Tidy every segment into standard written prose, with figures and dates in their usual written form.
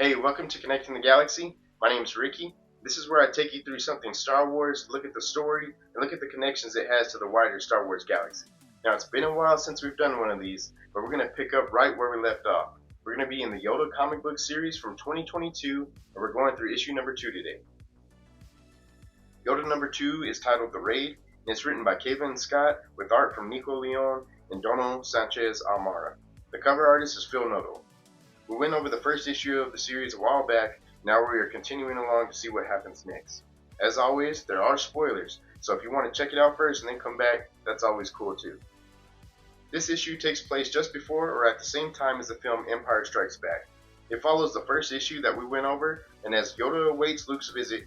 Hey, welcome to Connecting the Galaxy. My name is Ricky. This is where I take you through something Star Wars, look at the story, and look at the connections it has to the wider Star Wars galaxy. Now, it's been a while since we've done one of these, but we're going to pick up right where we left off. We're going to be in the Yoda comic book series from 2022, and we're going through issue number 2 today. Yoda number 2 is titled The Raid, and it's written by Kevin Scott with art from Nico Leon and Dono Sanchez Almara. The cover artist is Phil Nuttall. We went over the first issue of the series a while back. Now we are continuing along to see what happens next. As always, there are spoilers, so if you want to check it out first and then come back, that's always cool too. This issue takes place just before or at the same time as the film Empire Strikes Back. It follows the first issue that we went over, and as Yoda awaits Luke's visit...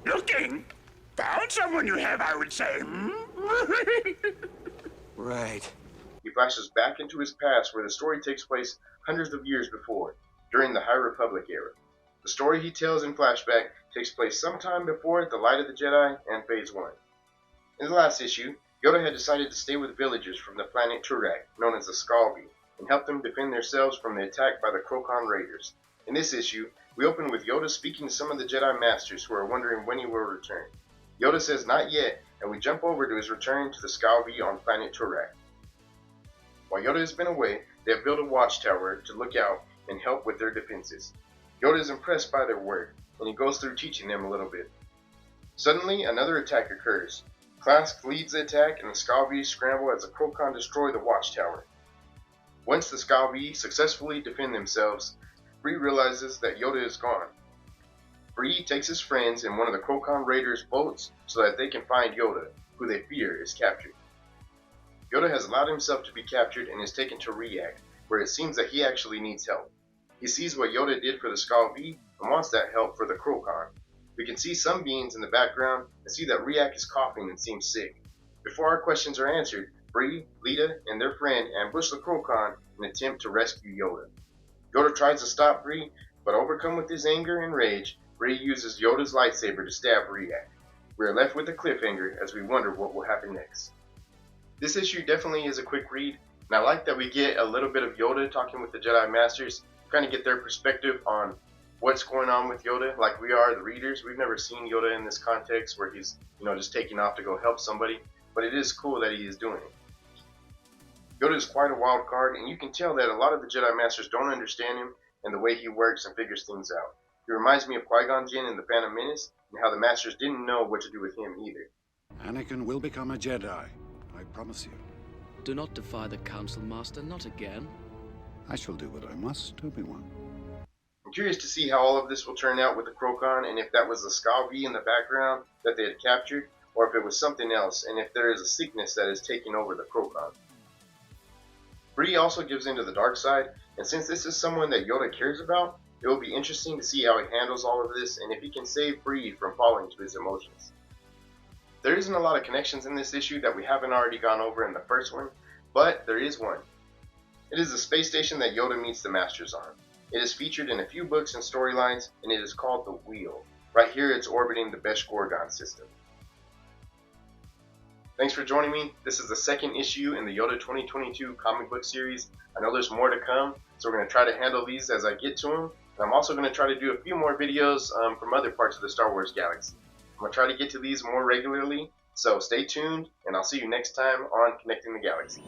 Looking? Found someone you have, I would say. Right. He flashes back into his past where the story takes place hundreds of years before, during the High Republic era. The story he tells in flashback takes place sometime before The Light of the Jedi and Phase 1. In the last issue, Yoda had decided to stay with villagers from the planet Turak, known as the Skalvi, and help them defend themselves from the attack by the Krokan Raiders. In this issue, we open with Yoda speaking to some of the Jedi Masters who are wondering when he will return. Yoda says not yet, and we jump over to his return to the Skalvi on planet Turak. While Yoda has been away, they have built a watchtower to look out and help with their defenses. Yoda is impressed by their work, and he goes through teaching them a little bit. Suddenly, another attack occurs. Klask leads the attack, and the Skalvi scramble as the Krokan destroy the watchtower. Once the Skalvi successfully defend themselves, Bree realizes that Yoda is gone. Bree takes his friends in one of the Krokan Raiders' boats so that they can find Yoda, who they fear is captured. Yoda has allowed himself to be captured and is taken to Riak, where it seems that he actually needs help. He sees what Yoda did for the Skalvi and wants that help for the Krokan. We can see some beings in the background and see that Riak is coughing and seems sick. Before our questions are answered, Bree, Lita, and their friend ambush the Krokan in an attempt to rescue Yoda. Yoda tries to stop Bree, but overcome with his anger and rage, Bree uses Yoda's lightsaber to stab Riak. We are left with a cliffhanger as we wonder what will happen next. This issue definitely is a quick read, and I like that we get a little bit of Yoda talking with the Jedi Masters, kind of get their perspective on what's going on with Yoda, like we are the readers. We've never seen Yoda in this context where he's, just taking off to go help somebody, but it is cool that he is doing it. Yoda is quite a wild card, and you can tell that a lot of the Jedi Masters don't understand him and the way he works and figures things out. He reminds me of Qui-Gon Jinn in The Phantom Menace, and how the Masters didn't know what to do with him either. Anakin will become a Jedi, I promise you. Do not defy the Council, Master, not again. I shall do what I must, Obi-Wan. I'm curious to see how all of this will turn out with the Krokan, and if that was the Skalvi in the background that they had captured, or if it was something else, and if there is a sickness that is taking over the Krokan. Bree also gives into the dark side, and since this is someone that Yoda cares about, it will be interesting to see how he handles all of this, and if he can save Bree from falling to his emotions. There isn't a lot of connections in this issue that we haven't already gone over in the first one, but there is one. It is the space station that Yoda meets the Masters on. It is featured in a few books and storylines, and it is called the Wheel. Right here it's orbiting the Besh Gorgon system. Thanks for joining me. This is the second issue in the Yoda 2022 comic book series. I know there's more to come, so we're going to try to handle these as I get to them. And I'm also going to try to do a few more videos from other parts of the Star Wars galaxy. I'm going to try to get to these more regularly, so stay tuned, and I'll see you next time on Connecting the Galaxy.